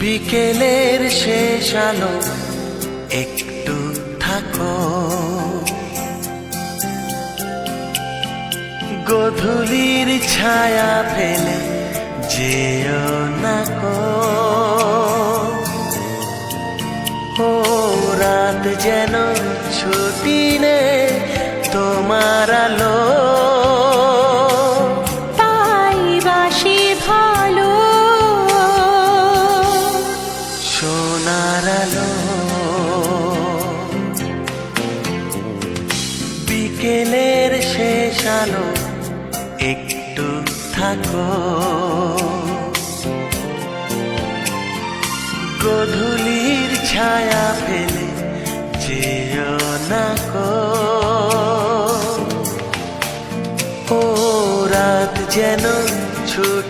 বিকেলের শেষ আলো একটু থাকো, গোধূলির ছায়া ফেলে যেও না কো। ও রাত যেন ছুটি নে তোমার আলো, তাই বাসি ভালো সোনার আলো। বিকেলের শেষ আলো একটু থাকো, গোধূলির ছায়া ফেলে যেও না কো। ও রাত যেন ছুটি